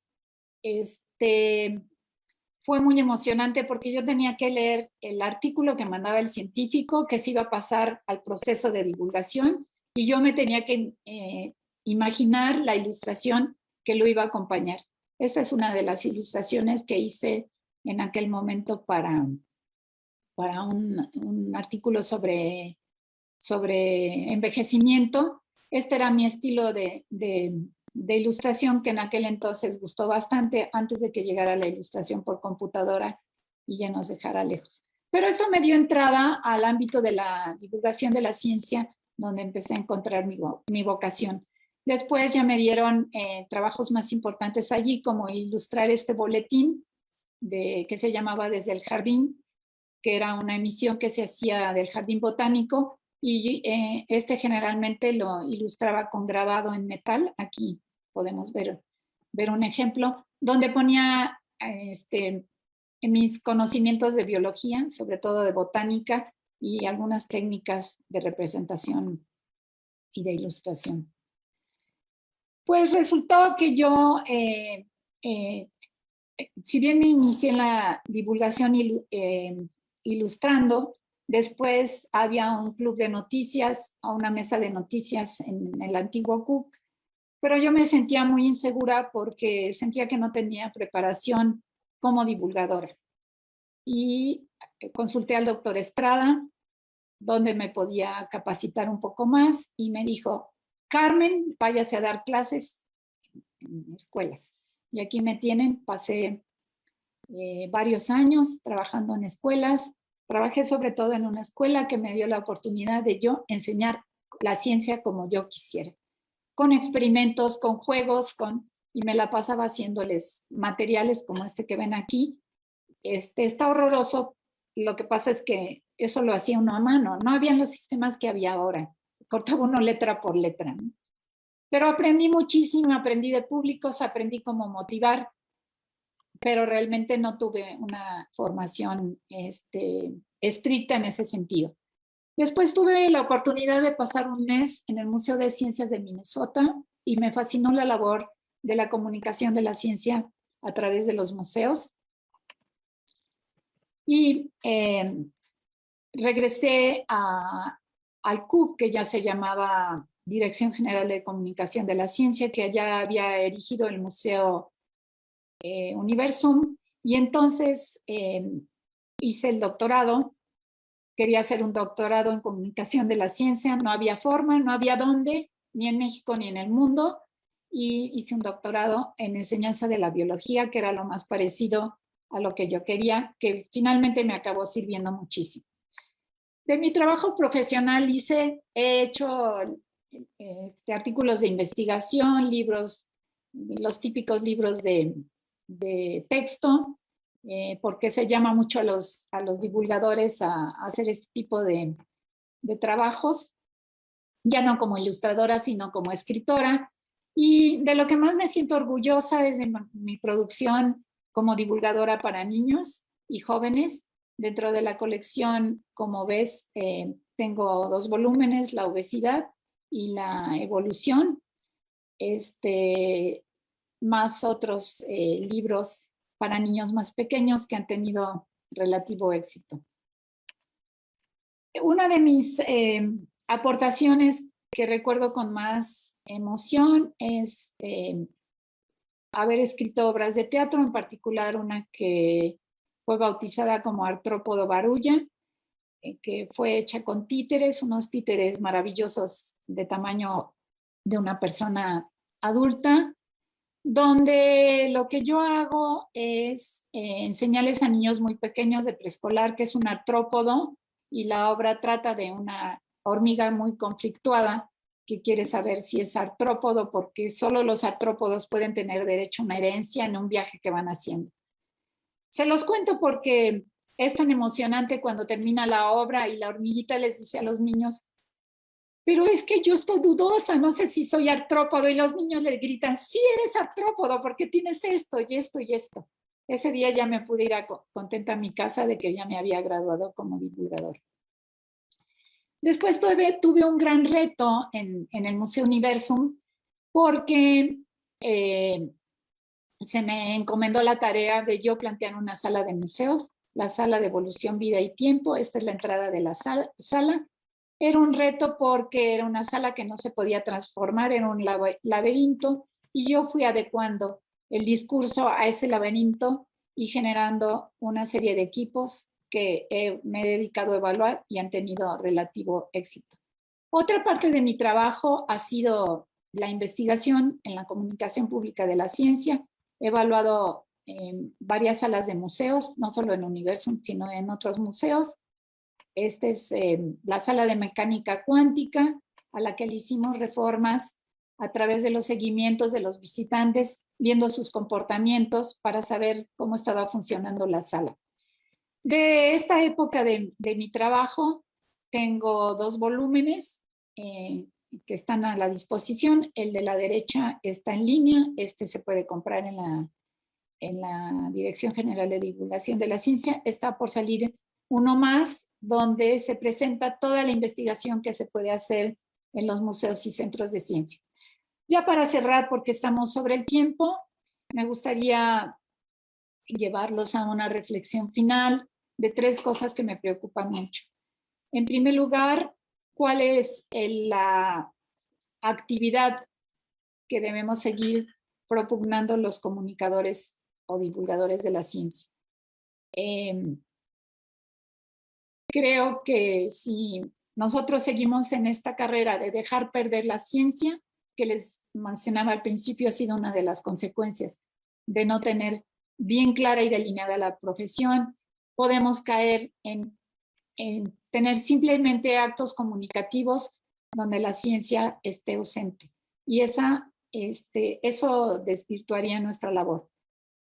Fue muy emocionante porque yo tenía que leer el artículo que mandaba el científico, que se iba a pasar al proceso de divulgación, y yo me tenía que imaginar la ilustración que lo iba a acompañar. Esta es una de las ilustraciones que hice en aquel momento para un artículo sobre envejecimiento. Este era mi estilo de ilustración, que en aquel entonces gustó bastante, antes de que llegara la ilustración por computadora y ya nos dejara lejos. Pero eso me dio entrada al ámbito de la divulgación de la ciencia, donde empecé a encontrar mi vocación. Después ya me dieron trabajos más importantes allí, como ilustrar este boletín que se llamaba Desde el Jardín, que era una emisión que se hacía del Jardín Botánico, y generalmente lo ilustraba con grabado en metal. Aquí podemos ver un ejemplo, donde ponía mis conocimientos de biología, sobre todo de botánica, y algunas técnicas de representación y de ilustración. Pues resultó que yo, si bien me inicié en la divulgación ilustrando, después había un club de noticias, o una mesa de noticias en el antiguo CUC, pero yo me sentía muy insegura porque sentía que no tenía preparación como divulgadora. Y consulté al doctor Estrada, donde me podía capacitar un poco más, y me dijo: Carmen, váyase a dar clases en escuelas. Y aquí me tienen. Pasé varios años trabajando en escuelas. Trabajé sobre todo en una escuela que me dio la oportunidad de yo enseñar la ciencia como yo quisiera, con experimentos, con juegos, y me la pasaba haciéndoles materiales como este que ven aquí. Está horroroso. Lo que pasa es que eso lo hacía uno a mano, no habían los sistemas que había ahora, cortaba uno letra por letra, ¿no? Pero aprendí muchísimo, aprendí de públicos, aprendí cómo motivar, pero realmente no tuve una formación estricta en ese sentido. Después tuve la oportunidad de pasar un mes en el Museo de Ciencias de Minnesota, y me fascinó la labor de la comunicación de la ciencia a través de los museos. Y regresé al CUC, que ya se llamaba Dirección General de Comunicación de la Ciencia, que ya había erigido el Museo Universum, y entonces hice el doctorado. Quería hacer un doctorado en comunicación de la ciencia, no había forma, no había dónde, ni en México ni en el mundo, y hice un doctorado en enseñanza de la biología, que era lo más parecido a lo que yo quería, que finalmente me acabó sirviendo muchísimo. De mi trabajo profesional he hecho artículos de investigación, libros, los típicos libros de texto, porque se llama mucho a los divulgadores a hacer este tipo de trabajos, ya no como ilustradora, sino como escritora. Y de lo que más me siento orgullosa es de mi producción como divulgadora para niños y jóvenes. Dentro de la colección, como ves, tengo 2 volúmenes: La obesidad y la evolución, más otros libros para niños más pequeños que han tenido relativo éxito. Una de mis aportaciones que recuerdo con más emoción es haber escrito obras de teatro, en particular una que fue bautizada como Artrópodo Barulla, que fue hecha con títeres, unos títeres maravillosos de tamaño de una persona adulta, donde lo que yo hago es enseñarles a niños muy pequeños de preescolar que es un artrópodo, y la obra trata de una hormiga muy conflictuada que quiere saber si es artrópodo, porque solo los artrópodos pueden tener derecho a una herencia en un viaje que van haciendo. Se los cuento porque es tan emocionante cuando termina la obra y la hormiguita les dice a los niños: pero es que yo estoy dudosa, no sé si soy artrópodo, y los niños le gritan: sí eres artrópodo porque tienes esto y esto y esto. Ese día ya me pude ir contenta a mi casa de que ya me había graduado como divulgador. Después tuve un gran reto en el Museo Universum porque se me encomendó la tarea de yo plantear una sala de museos, la sala de evolución, vida y tiempo. Esta es la entrada de la sala. Era un reto porque era una sala que no se podía transformar, era un laberinto, y yo fui adecuando el discurso a ese laberinto y generando una serie de equipos que me he dedicado a evaluar y han tenido relativo éxito. Otra parte de mi trabajo ha sido la investigación en la comunicación pública de la ciencia. He evaluado varias salas de museos, no solo en Universum, sino en otros museos. Esta es la sala de mecánica cuántica, a la que le hicimos reformas a través de los seguimientos de los visitantes, viendo sus comportamientos para saber cómo estaba funcionando la sala. De esta época de mi trabajo, tengo 2 volúmenes que están a la disposición. El de la derecha está en línea, se puede comprar en la Dirección General de Divulgación de la Ciencia. Está por salir uno más, donde se presenta toda la investigación que se puede hacer en los museos y centros de ciencia. Ya para cerrar, porque estamos sobre el tiempo, me gustaría llevarlos a una reflexión final de 3 cosas que me preocupan mucho. En primer lugar, ¿cuál es la actividad que debemos seguir propugnando los comunicadores o divulgadores de la ciencia? Creo que si nosotros seguimos en esta carrera de dejar perder la ciencia, que les mencionaba al principio, ha sido una de las consecuencias de no tener bien clara y delineada la profesión, podemos caer en tener simplemente actos comunicativos donde la ciencia esté ausente. Y eso desvirtuaría nuestra labor.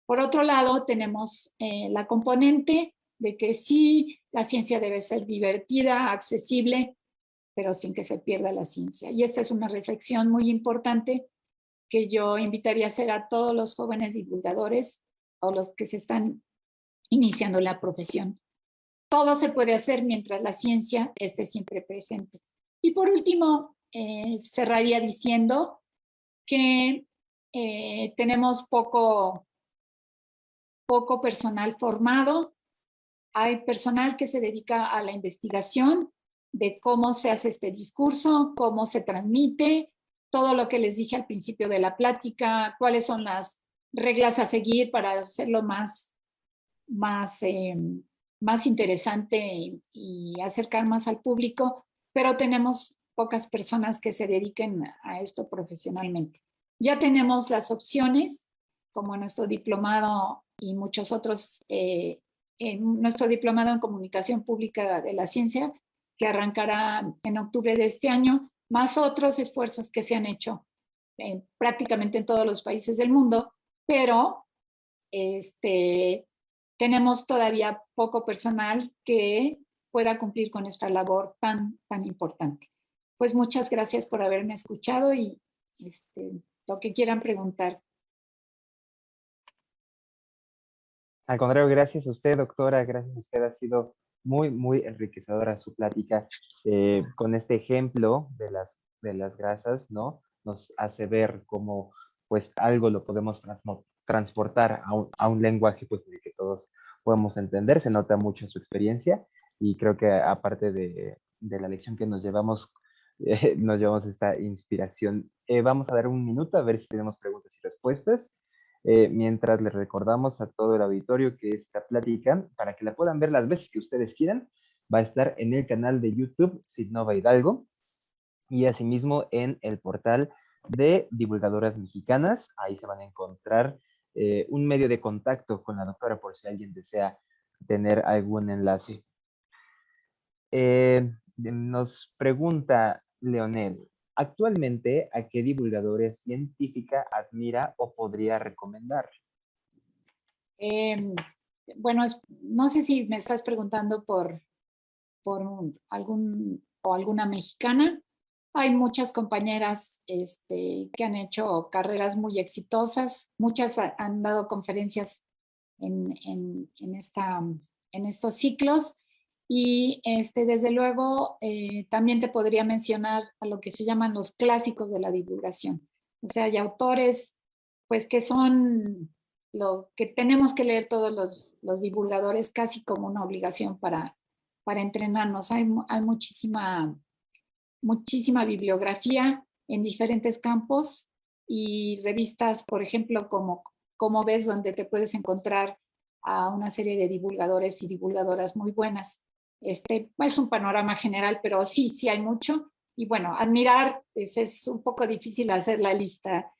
Por otro lado, tenemos la componente de que sí, la ciencia debe ser divertida, accesible, pero sin que se pierda la ciencia. Y esta es una reflexión muy importante que yo invitaría a hacer a todos los jóvenes divulgadores o los que se están iniciando la profesión. Todo se puede hacer mientras la ciencia esté siempre presente. Y por último, cerraría diciendo que tenemos poco personal formado. Hay personal que se dedica a la investigación de cómo se hace este discurso, cómo se transmite, todo lo que les dije al principio de la plática, cuáles son las reglas a seguir para hacerlo más interesante y acercar más al público, pero tenemos pocas personas que se dediquen a esto profesionalmente. Ya tenemos las opciones, como nuestro diplomado y muchos otros, nuestro diplomado en comunicación pública de la ciencia, que arrancará en octubre de este año, más otros esfuerzos que se han hecho prácticamente en todos los países del mundo, pero tenemos todavía poco personal que pueda cumplir con esta labor tan importante. Pues muchas gracias por haberme escuchado y lo que quieran preguntar. Al contrario, gracias a usted, doctora, gracias a usted. Ha sido muy enriquecedora su plática con este ejemplo de las de las grasas, ¿no? Nos hace ver cómo pues algo lo podemos transportar a un lenguaje pues de que todos podemos entender, se nota mucho su experiencia y creo que aparte de la lección que nos llevamos esta inspiración. Vamos a dar un minuto a ver si tenemos preguntas y respuestas. Mientras les recordamos a todo el auditorio que esta plática, para que la puedan ver las veces que ustedes quieran, va a estar en el canal de YouTube Sidnova Hidalgo y asimismo en el portal de Divulgadoras Mexicanas. Ahí se van a encontrar un medio de contacto con la doctora por si alguien desea tener algún enlace. Nos pregunta Leonel, actualmente, ¿a qué divulgadora científica admira o podría recomendar? Bueno, no sé si me estás preguntando por alguna mexicana. Hay muchas compañeras que han hecho carreras muy exitosas, muchas han dado conferencias en estos ciclos y desde luego también te podría mencionar a lo que se llaman los clásicos de la divulgación. O sea, hay autores pues que son lo que tenemos que leer todos los divulgadores casi como una obligación para entrenarnos. Hay muchísima bibliografía en diferentes campos y revistas, por ejemplo, como ves, donde te puedes encontrar a una serie de divulgadores y divulgadoras muy buenas. Es un panorama general, pero sí hay mucho. Y bueno, admirar, pues, es un poco difícil hacer la lista.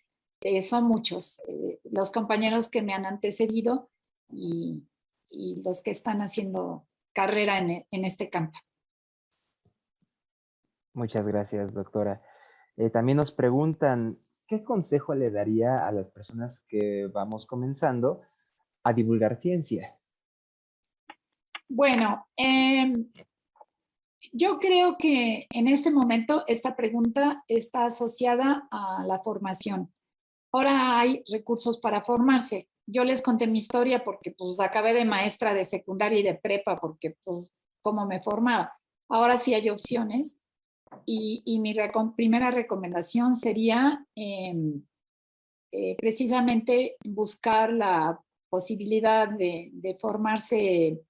Son muchos los compañeros que me han antecedido y los que están haciendo carrera en este campo. Muchas gracias, doctora. También nos preguntan, ¿qué consejo le daría a las personas que vamos comenzando a divulgar ciencia? Bueno, yo creo que en este momento esta pregunta está asociada a la formación. Ahora hay recursos para formarse. Yo les conté mi historia porque pues acabé de maestra de secundaria y de prepa porque pues cómo me formaba. Ahora sí hay opciones y mi primera recomendación sería precisamente buscar la posibilidad de formarse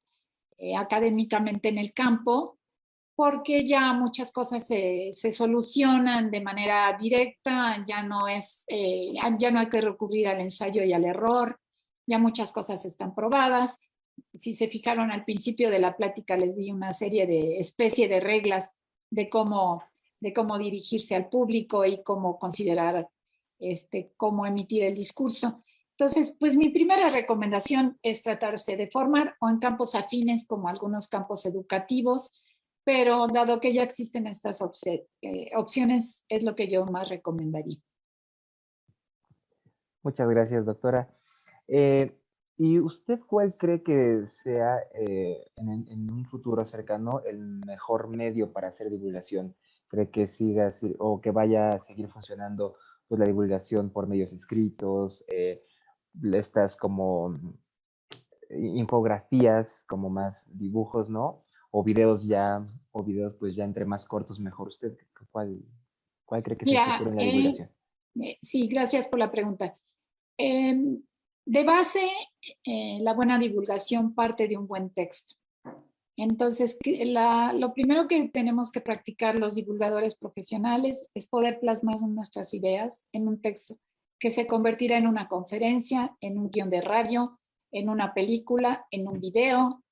académicamente en el campo, porque ya muchas cosas se solucionan de manera directa, ya no hay que recurrir al ensayo y al error, ya muchas cosas están probadas. Si se fijaron al principio de la plática, les di una especie de reglas de cómo dirigirse al público y cómo considerar, cómo emitir el discurso. Entonces, pues mi primera recomendación es tratarse de formar o en campos afines como algunos campos educativos, pero dado que ya existen estas opciones, es lo que yo más recomendaría. Muchas gracias, doctora. ¿Y usted cuál cree que sea en un futuro cercano el mejor medio para hacer divulgación? ¿Cree que siga o que vaya a seguir funcionando pues, la divulgación por medios escritos, estas como infografías, como más dibujos, ¿no? O videos pues ya entre más cortos mejor? ¿Usted cuál cree que es el futuro Mira, en la divulgación? sí, gracias por la pregunta. De base, la buena divulgación parte de un buen texto. Entonces, lo primero que tenemos que practicar los divulgadores profesionales es poder plasmar nuestras ideas en un texto que se convertirá en una conferencia, en un guión de radio, en una película, en un video,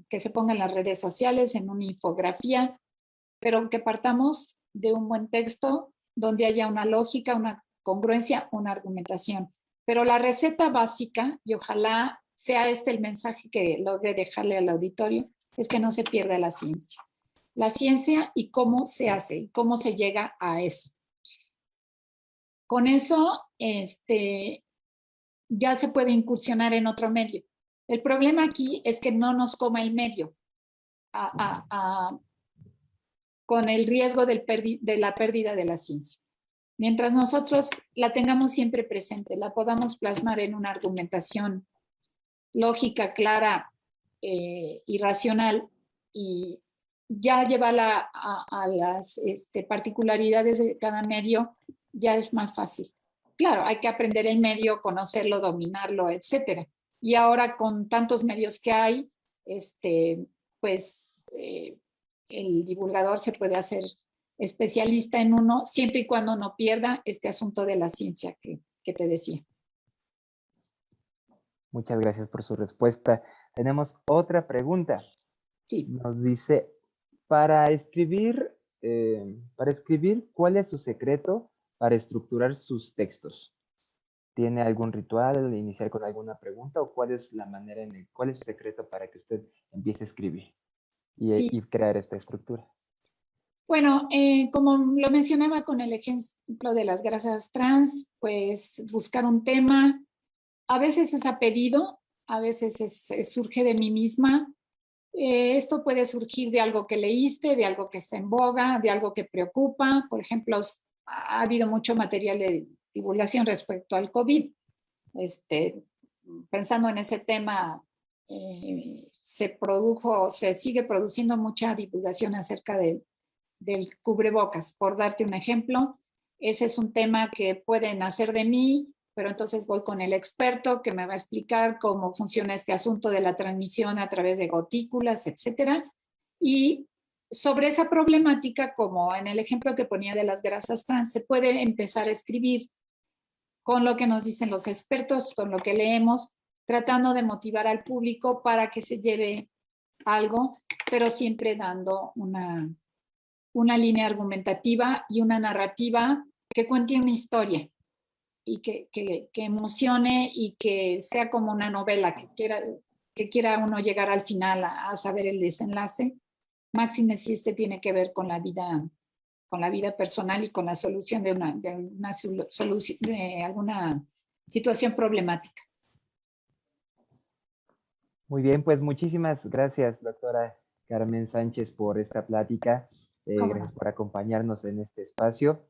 que se ponga en las redes sociales, en una infografía, pero que partamos de un buen texto donde haya una lógica, una congruencia, una argumentación. Pero la receta básica, y ojalá sea el mensaje que logre dejarle al auditorio, es que no se pierda la ciencia. La ciencia y cómo se hace, cómo se llega a eso. Con eso, ya se puede incursionar en otro medio. El problema aquí es que no nos coma el medio con el riesgo de la pérdida de la ciencia. Mientras nosotros la tengamos siempre presente, la podamos plasmar en una argumentación lógica, clara y racional, y ya llevarla a las particularidades de cada medio ya es más fácil. Claro, hay que aprender el medio, conocerlo, dominarlo, etcétera. Y ahora con tantos medios que hay, pues el divulgador se puede hacer especialista en uno, siempre y cuando no pierda este asunto de la ciencia que te decía. Muchas gracias por su respuesta. Tenemos otra pregunta. Sí. Nos dice, para escribir, ¿cuál es su secreto para estructurar sus textos? ¿Tiene algún ritual, iniciar con alguna pregunta o cuál es la manera cuál es su secreto para que usted empiece a escribir y crear esta estructura? Bueno, como lo mencionaba con el ejemplo de las grasas trans, pues buscar un tema, a veces es a pedido, a veces surge de mí misma. Esto puede surgir de algo que leíste, de algo que está en boga, de algo que preocupa. Por ejemplo, ha habido mucho material de divulgación respecto al COVID. Pensando en ese tema, se sigue produciendo mucha divulgación acerca del cubrebocas. Por darte un ejemplo, ese es un tema que puede nacer de mí, pero entonces voy con el experto que me va a explicar cómo funciona este asunto de la transmisión a través de gotículas, etcétera. Y sobre esa problemática, como en el ejemplo que ponía de las grasas trans, se puede empezar a escribir con lo que nos dicen los expertos, con lo que leemos, tratando de motivar al público para que se lleve algo, pero siempre dando una línea argumentativa y una narrativa que cuente una historia y que emocione y que sea como una novela, que quiera uno llegar al final a saber el desenlace. Máxime si tiene que ver con la vida personal y con la solución de alguna situación problemática. Muy bien, pues muchísimas gracias, doctora Carmen Sánchez, por esta plática. Gracias por acompañarnos en este espacio.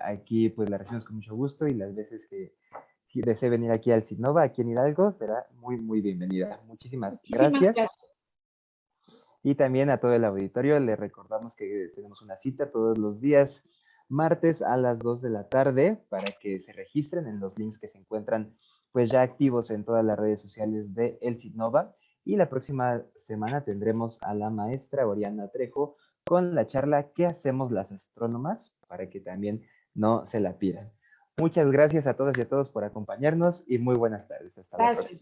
Aquí pues la recibimos con mucho gusto y las veces que desee venir aquí al CITNOVA, aquí en Hidalgo, será muy, muy bienvenida. Muchísimas gracias. Y también a todo el auditorio le recordamos que tenemos una cita todos los días, martes a las 2 de la tarde, para que se registren en los links que se encuentran pues ya activos en todas las redes sociales de El CITNOVA. Y la próxima semana tendremos a la maestra Oriana Trejo con la charla ¿Qué hacemos las astrónomas? Para que también no se la pierdan. Muchas gracias a todas y a todos por acompañarnos y muy buenas tardes. Hasta la próxima.